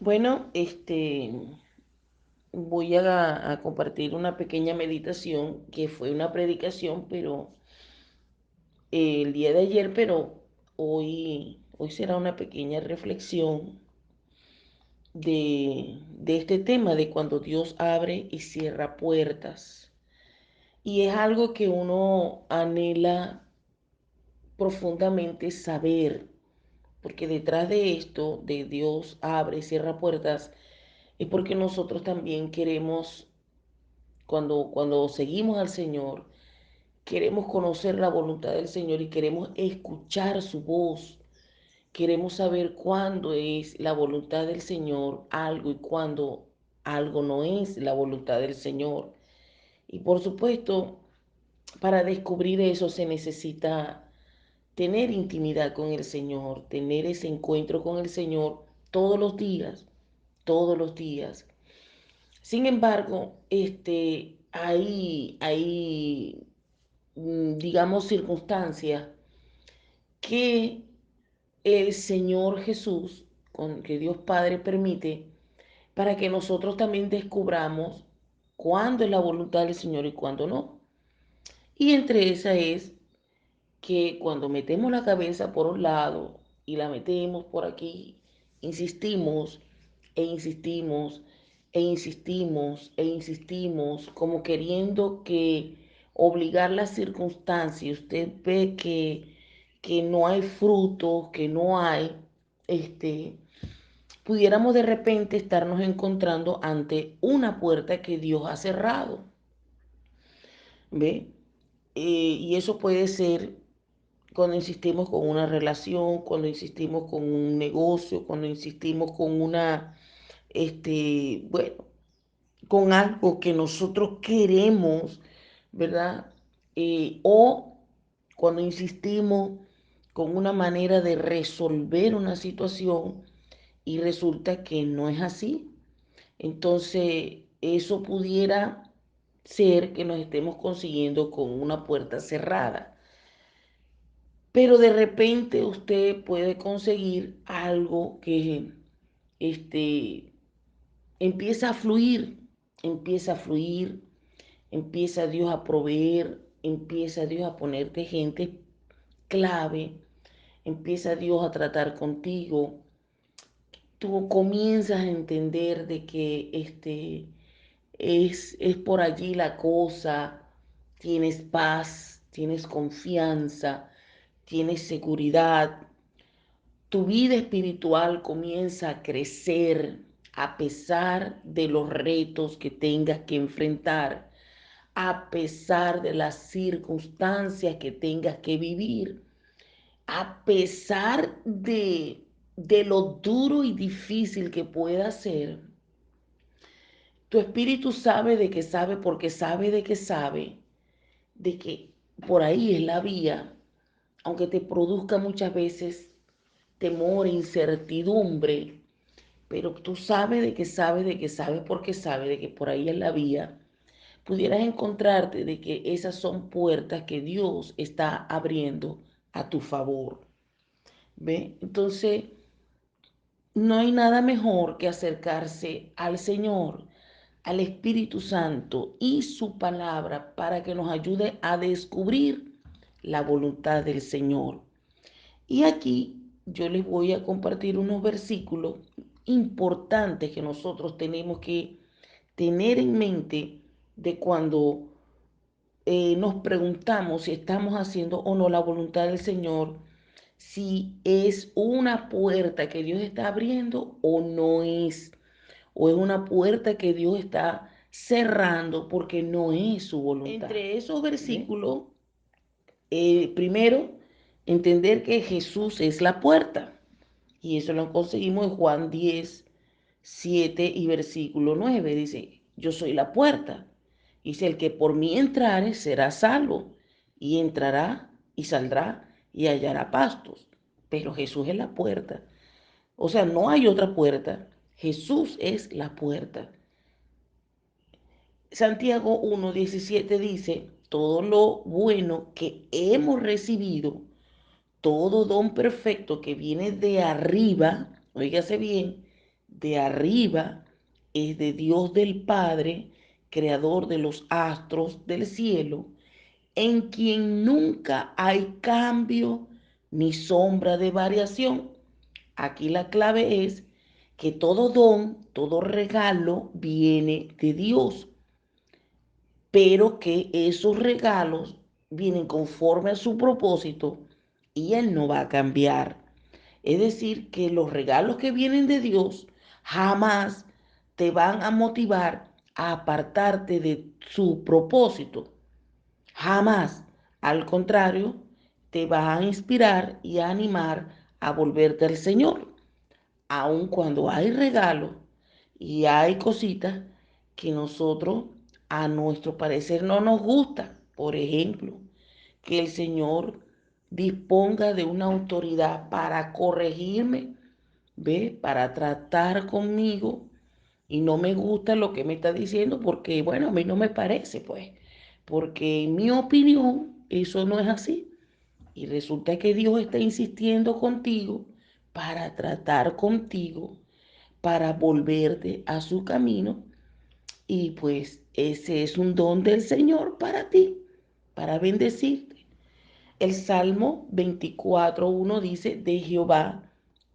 Bueno, voy a compartir una pequeña meditación que fue una predicación, pero el día de ayer, pero hoy será una pequeña reflexión de este tema de cuando Dios abre y cierra puertas. Y es algo que uno anhela profundamente saber, porque detrás de esto, de Dios abre y cierra puertas, es porque nosotros también queremos, cuando seguimos al Señor, queremos conocer la voluntad del Señor y queremos escuchar su voz. Queremos saber cuándo es la voluntad del Señor algo y cuándo algo no es la voluntad del Señor. Y por supuesto, para descubrir eso se necesita tener intimidad con el Señor, tener ese encuentro con el Señor todos los días, todos los días. Sin embargo, hay digamos, circunstancias que el Señor Jesús, con que Dios Padre permite, para que nosotros también descubramos cuándo es la voluntad del Señor y cuándo no. Y entre esas es que cuando metemos la cabeza por un lado y la metemos por aquí, insistimos e insistimos e insistimos e insistimos, como queriendo que obligar las circunstancias, usted ve que no hay fruto, que no hay, pudiéramos de repente estarnos encontrando ante una puerta que Dios ha cerrado, ¿ve? Y eso puede ser cuando insistimos con una relación, cuando insistimos con un negocio, cuando insistimos con bueno, con algo que nosotros queremos, ¿verdad? O cuando insistimos con una manera de resolver una situación y resulta que no es así. Entonces, eso pudiera ser que nos estemos consiguiendo con una puerta cerrada. Pero de repente usted puede conseguir algo que este, empieza a fluir, empieza a fluir, empieza Dios a proveer, empieza Dios a ponerte gente clave, empieza Dios a tratar contigo. Tú comienzas a entender de que es por allí la cosa, tienes paz, tienes confianza, tienes seguridad. Tu vida espiritual comienza a crecer a pesar de los retos que tengas que enfrentar, a pesar de las circunstancias que tengas que vivir, a pesar de lo duro y difícil que pueda ser. Tu espíritu sabe de que sabe porque sabe de que sabe, de que por ahí es la vía, aunque te produzca muchas veces temor e incertidumbre, pero tú sabes de que sabes de que sabes porque sabes de que por ahí es la vía, pudieras encontrarte de que esas son puertas que Dios está abriendo a tu favor. ¿Ve? Entonces, no hay nada mejor que acercarse al Señor, al Espíritu Santo y su palabra para que nos ayude a descubrir la voluntad del Señor. Y aquí yo les voy a compartir unos versículos importantes que nosotros tenemos que tener en mente de cuando nos preguntamos si estamos haciendo o no la voluntad del Señor, si es una puerta que Dios está abriendo o no es, o es una puerta que Dios está cerrando porque no es su voluntad. Entre esos versículos, primero, entender que Jesús es la puerta. Y eso lo conseguimos en Juan 10, 7 y versículo 9. Dice, yo soy la puerta. Dice, el que por mí entrare será salvo. Y entrará y saldrá y hallará pastos. Pero Jesús es la puerta. O sea, no hay otra puerta. Jesús es la puerta. Santiago 1:17 dice, todo lo bueno que hemos recibido, todo don perfecto que viene de arriba, oígase bien, de arriba es de Dios del Padre, creador de los astros del cielo, en quien nunca hay cambio ni sombra de variación. Aquí la clave es que todo don, todo regalo viene de Dios, pero que esos regalos vienen conforme a su propósito y Él no va a cambiar. Es decir, que los regalos que vienen de Dios jamás te van a motivar a apartarte de su propósito. Jamás. Al contrario, te va a inspirar y a animar a volverte al Señor. Aun cuando hay regalos y hay cositas que nosotros, a nuestro parecer, no nos gusta. Por ejemplo, que el Señor disponga de una autoridad para corregirme, ¿ve? Para tratar conmigo y no me gusta lo que me está diciendo porque, bueno, a mí no me parece, pues, porque en mi opinión eso no es así. Y resulta que Dios está insistiendo contigo para tratar contigo, para volverte a su camino. Y pues ese es un don del Señor para ti, para bendecirte. El Salmo 24:1 dice, de Jehová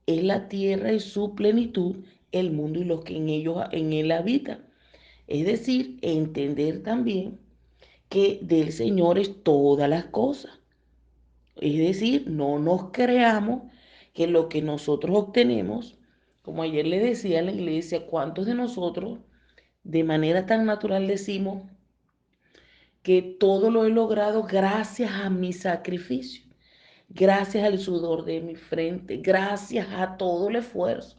es la tierra y su plenitud, el mundo y los que en él habitan. Es decir, entender también que del Señor es todas las cosas. Es decir, no nos creamos que lo que nosotros obtenemos, como ayer le decía a la iglesia, ¿cuántos de nosotros de manera tan natural decimos que todo lo he logrado gracias a mi sacrificio, gracias al sudor de mi frente, gracias a todo el esfuerzo?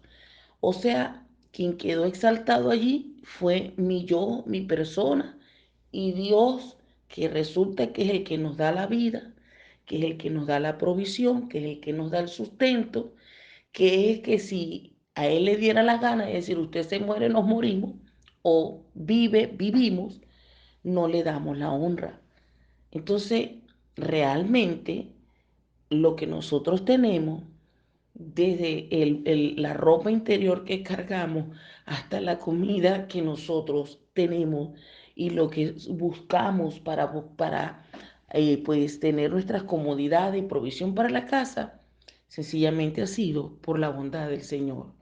O sea, quien quedó exaltado allí fue mi yo, mi persona, y Dios, que resulta que es el que nos da la vida, que es el que nos da la provisión, que es el que nos da el sustento, que es que si a Él le diera la gana de decir usted se muere, nos morimos, o vive, vivimos, no le damos la honra. Entonces, realmente lo que nosotros tenemos, desde la ropa interior que cargamos hasta la comida que nosotros tenemos y lo que buscamos para pues tener nuestras comodidades y provisión para la casa, sencillamente ha sido por la bondad del Señor.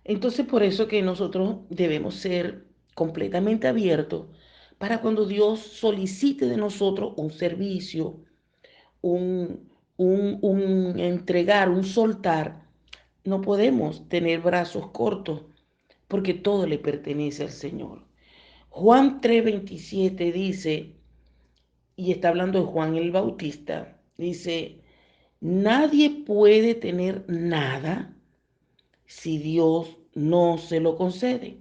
Entonces por eso que nosotros debemos ser completamente abiertos para cuando Dios solicite de nosotros un servicio, un entregar, un soltar. No podemos tener brazos cortos porque todo le pertenece al Señor. Juan 3:27 dice, y está hablando de Juan el Bautista, dice, nadie puede tener nada si Dios no se lo concede.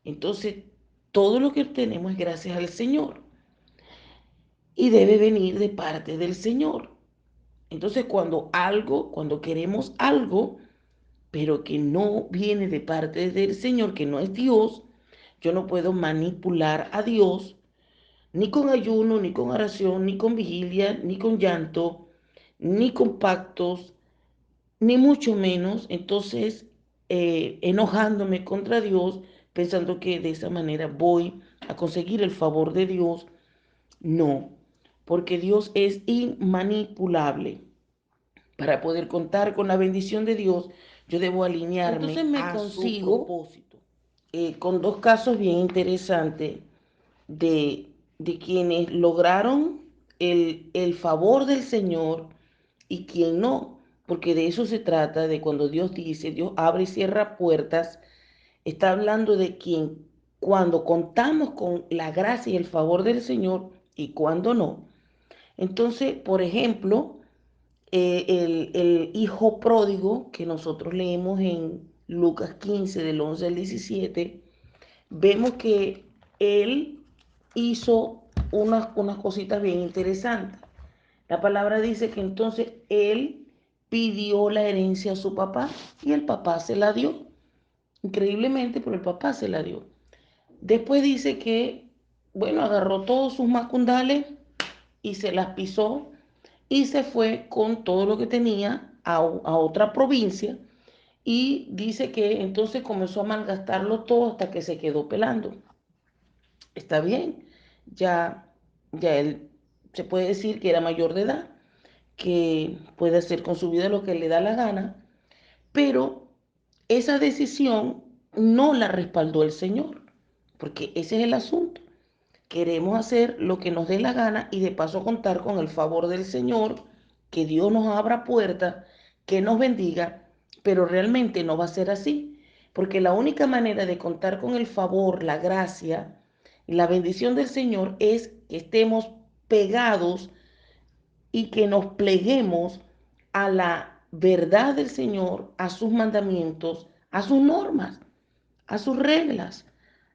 Entonces, todo lo que tenemos es gracias al Señor y debe venir de parte del Señor. Entonces, cuando queremos algo, pero que no viene de parte del Señor, que no es Dios, yo no puedo manipular a Dios, ni con ayuno, ni con oración, ni con vigilia, ni con llanto, ni con pactos, ni mucho menos, entonces, enojándome contra Dios, pensando que de esa manera voy a conseguir el favor de Dios. No, porque Dios es inmanipulable. Para poder contar con la bendición de Dios, yo debo alinearme entonces me a consigo su propósito. Con dos casos bien interesantes de quienes lograron el favor del Señor y quien no, porque de eso se trata, de cuando Dios dice, Dios abre y cierra puertas, está hablando de quien cuando contamos con la gracia y el favor del Señor y cuando no. Entonces, por ejemplo, el hijo pródigo que nosotros leemos en Lucas 15 del 11 al 17, vemos que él hizo unas cositas bien interesantes. La palabra dice que entonces él pidió la herencia a su papá y el papá se la dio. Increíblemente, pero el papá se la dio. Después dice que, bueno, agarró todos sus macundales y se las pisó y se fue con todo lo que tenía a otra provincia y dice que entonces comenzó a malgastarlo todo hasta que se quedó pelando. Está bien, ya, ya él se puede decir que era mayor de edad, que puede hacer con su vida lo que le da la gana, pero esa decisión no la respaldó el Señor, porque ese es el asunto. Queremos hacer lo que nos dé la gana y de paso contar con el favor del Señor, que Dios nos abra puertas, que nos bendiga, pero realmente no va a ser así, porque la única manera de contar con el favor, la gracia y la bendición del Señor es que estemos pegados y que nos pleguemos a la verdad del Señor, a sus mandamientos, a sus normas, a sus reglas.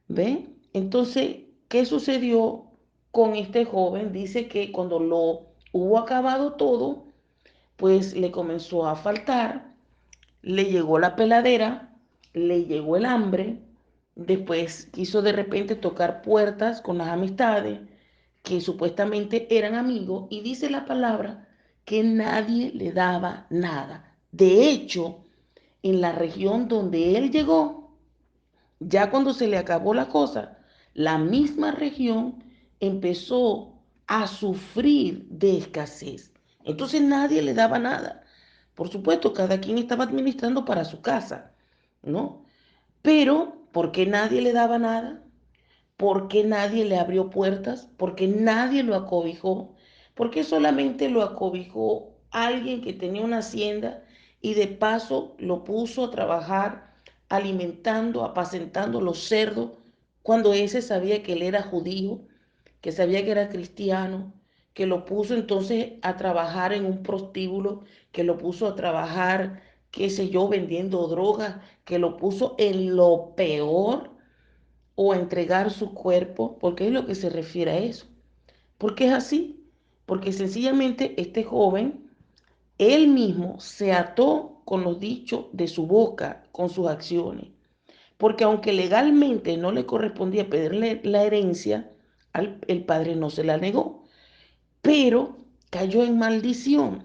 ¿Ven? Entonces, ¿qué sucedió con este joven? Dice que cuando lo hubo acabado todo, pues le comenzó a faltar, le llegó la peladera, le llegó el hambre, después quiso de repente tocar puertas con las amistades que supuestamente eran amigos y dice la palabra que nadie le daba nada. De hecho, en la región donde él llegó, ya cuando se le acabó la cosa, la misma región empezó a sufrir de escasez. Entonces nadie le daba nada. Por supuesto, cada quien estaba administrando para su casa, ¿no? Pero, ¿por qué nadie le daba nada? ¿Por qué nadie le abrió puertas? ¿Por qué nadie lo acobijó? ¿Por qué solamente lo acobijó alguien que tenía una hacienda y de paso lo puso a trabajar alimentando, apacentando los cerdos, cuando ese sabía que él era judío, que sabía que era cristiano, que lo puso entonces a trabajar en un prostíbulo, que lo puso a trabajar, qué sé yo, vendiendo drogas, que lo puso en lo peor o a entregar su cuerpo, porque es lo que se refiere a eso? Porque es así, porque sencillamente este joven, él mismo se ató con los dichos de su boca, con sus acciones, porque aunque legalmente no le correspondía pedirle la herencia, el padre no se la negó, pero cayó en maldición.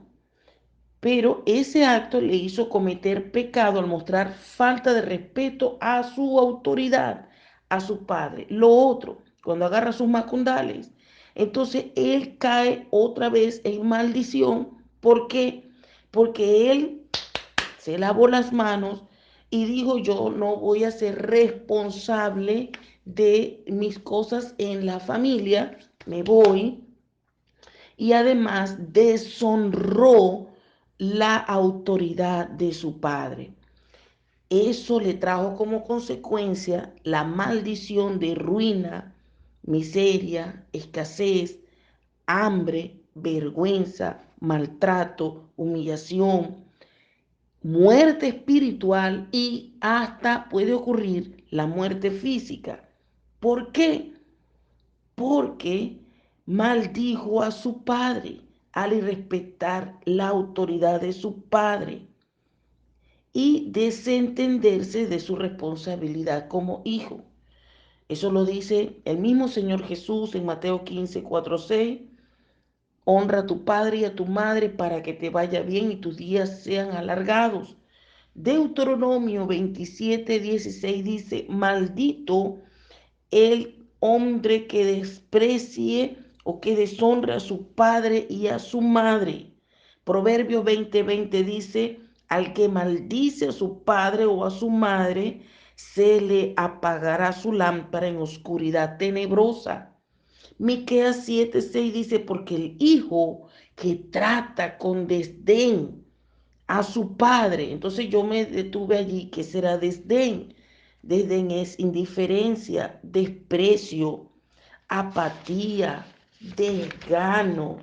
Pero ese acto le hizo cometer pecado al mostrar falta de respeto a su autoridad, a su padre. Lo otro, cuando agarra sus macundales, entonces él cae otra vez en maldición. ¿Por qué? Porque él se lavó las manos y dijo: yo no voy a ser responsable de mis cosas en la familia, me voy, y además deshonró la autoridad de su padre. Eso le trajo como consecuencia la maldición de ruina, miseria, escasez, hambre, vergüenza, maltrato, humillación, muerte espiritual y hasta puede ocurrir la muerte física. ¿Por qué? Porque maldijo a su padre al irrespetar la autoridad de su padre y desentenderse de su responsabilidad como hijo. Eso lo dice el mismo Señor Jesús en Mateo 15, 4, 6. Honra a tu padre y a tu madre para que te vaya bien y tus días sean alargados. Deuteronomio 27, 16 dice: maldito el hombre que desprecie o que deshonra a su padre y a su madre. Proverbios 20:20 dice: al que maldice a su padre o a su madre, se le apagará su lámpara en oscuridad tenebrosa. Miqueas 7:6 dice: porque el hijo que trata con desdén a su padre. Entonces yo me detuve allí. ¿Qué será desdén? Desdén es indiferencia, desprecio, apatía, desgano,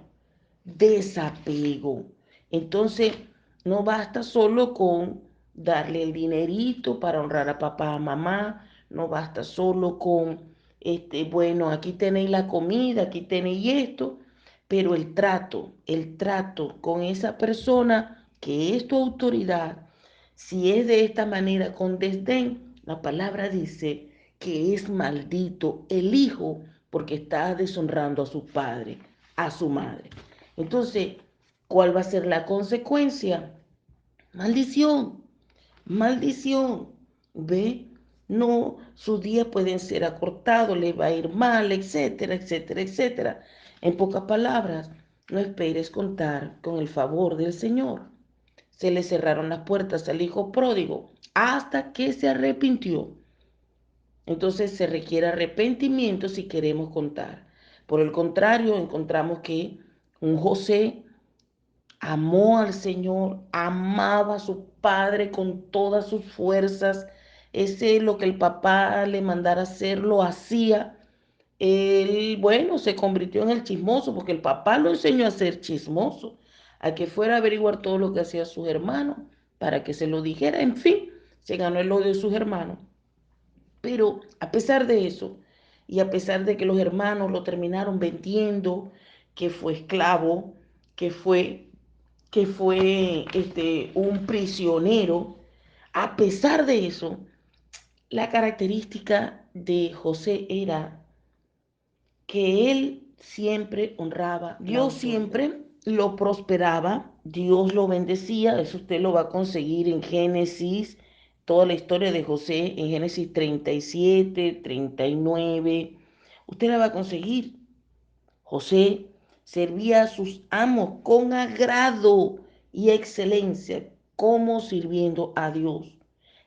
desapego. Entonces no basta solo con darle el dinerito para honrar a papá, a mamá, no basta solo con, bueno, aquí tenéis la comida, aquí tenéis esto, pero el trato con esa persona que es tu autoridad, si es de esta manera, con desdén, la palabra dice que es maldito el hijo porque está deshonrando a su padre, a su madre. Entonces, ¿cuál va a ser la consecuencia? Maldición. maldición, ¿ve? No, sus días pueden ser acortados, le va a ir mal, etcétera, etcétera, etcétera. En pocas palabras, no esperes contar con el favor del Señor. Se le cerraron las puertas al hijo pródigo hasta que se arrepintió. Entonces se requiere arrepentimiento si queremos contar. Por el contrario, encontramos que un José amó al Señor, amaba a su padre con todas sus fuerzas. Ese lo que el papá le mandara hacer, lo hacía. Él, bueno, se convirtió en el chismoso porque el papá lo enseñó a ser chismoso, a que fuera a averiguar todo lo que hacía sus hermanos para que se lo dijera. En fin, se ganó el odio de sus hermanos. Pero a pesar de eso, y a pesar de que los hermanos lo terminaron vendiendo, que fue esclavo, que fue, un prisionero, a pesar de eso, la característica de José era que él siempre honraba. Dios siempre lo prosperaba, Dios lo bendecía, eso usted lo va a conseguir en Génesis, toda la historia de José en Génesis 37, 39, usted la va a conseguir. José servía a sus amos con agrado y excelencia, como sirviendo a Dios.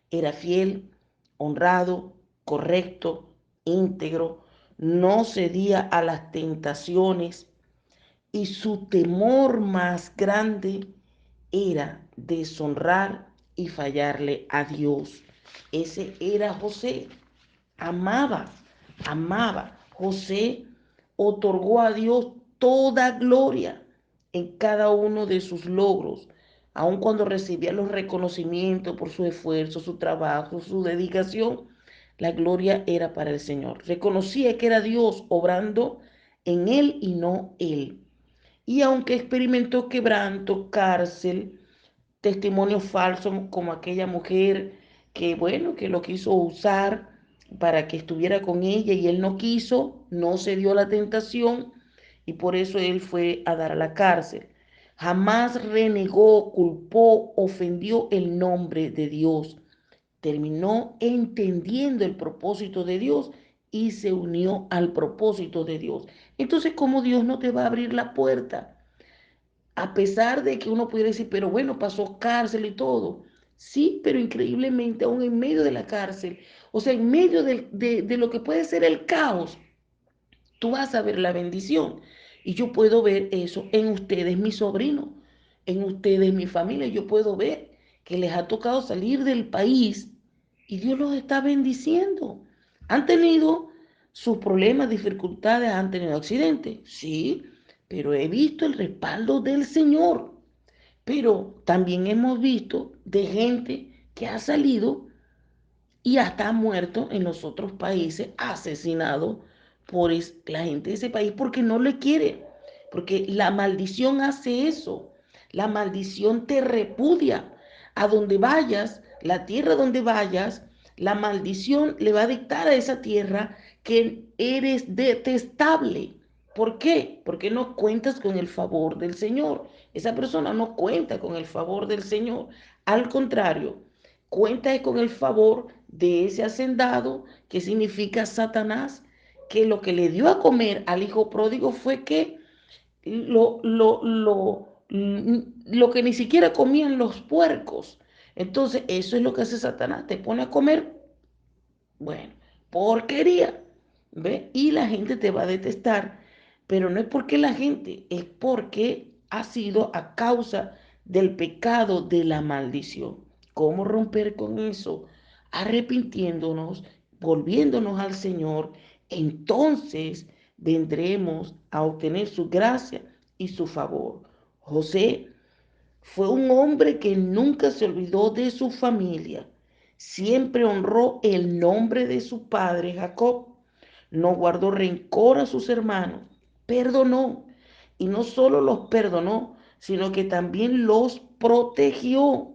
Era fiel, honrado, correcto, íntegro, no cedía a las tentaciones y su temor más grande era deshonrar y fallarle a Dios. Ese era José. Amaba, amaba. José otorgó a Dios toda gloria en cada uno de sus logros, aun cuando recibía los reconocimientos por su esfuerzo, su trabajo, su dedicación, la gloria era para el Señor. Reconocía que era Dios obrando en él y no él. Y aunque experimentó quebranto, cárcel, testimonios falsos como aquella mujer que, bueno, que lo quiso usar para que estuviera con ella y él no quiso, no se dio la tentación y por eso él fue a dar a la cárcel. Jamás renegó, culpó, ofendió el nombre de Dios. Terminó entendiendo el propósito de Dios y se unió al propósito de Dios. Entonces, ¿cómo Dios no te va a abrir la puerta? A pesar de que uno pudiera decir, pero bueno, pasó cárcel y todo. Sí, pero increíblemente, aún en medio de la cárcel, o sea, en medio de lo que puede ser el caos, tú vas a ver la bendición. Y yo puedo ver eso en ustedes, mi sobrino, en ustedes, mi familia. Yo puedo ver que les ha tocado salir del país y Dios los está bendiciendo. Han tenido sus problemas, dificultades, han tenido accidentes, sí, pero he visto el respaldo del Señor. Pero también hemos visto de gente que ha salido y hasta ha muerto en los otros países, asesinado por la gente de ese país porque no le quiere, porque la maldición hace eso, la maldición te repudia. A donde vayas, la tierra donde vayas, la maldición le va a dictar a esa tierra que eres detestable. ¿Por qué? Porque no cuentas con el favor del Señor. Esa persona no cuenta con el favor del Señor. Al contrario, cuenta con el favor de ese hacendado, que significa Satanás, que lo que le dio a comer al hijo pródigo fue que lo que ni siquiera comían los puercos. Entonces, eso es lo que hace Satanás, te pone a comer, bueno, porquería, ¿ve? Y la gente te va a detestar, pero no es porque la gente, es porque ha sido a causa del pecado de la maldición. ¿Cómo romper con eso? Arrepintiéndonos, volviéndonos al Señor, entonces vendremos a obtener su gracia y su favor. José fue un hombre que nunca se olvidó de su familia. Siempre honró el nombre de su padre Jacob. No guardó rencor a sus hermanos. Perdonó. Y no solo los perdonó, sino que también los protegió,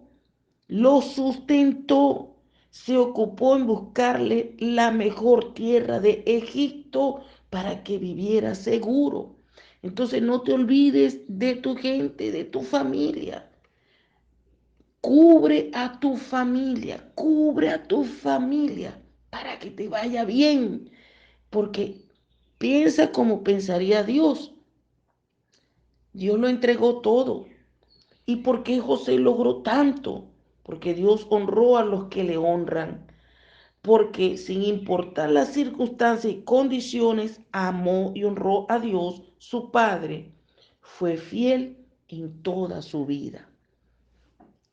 los sustentó. Se ocupó en buscarle la mejor tierra de Egipto para que viviera seguro. Entonces no te olvides de tu gente, de tu familia. cubre a tu familia para que te vaya bien, porque piensa como pensaría Dios. Dios lo entregó todo. ¿Y por qué José logró tanto? Porque Dios honró a los que le honran, porque sin importar las circunstancias y condiciones, amó y honró a Dios, su Padre. Fue fiel en toda su vida.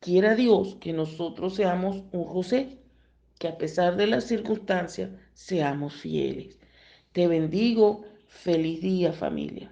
Quiera Dios que nosotros seamos un José, que a pesar de las circunstancias seamos fieles. Te bendigo. Feliz día, familia.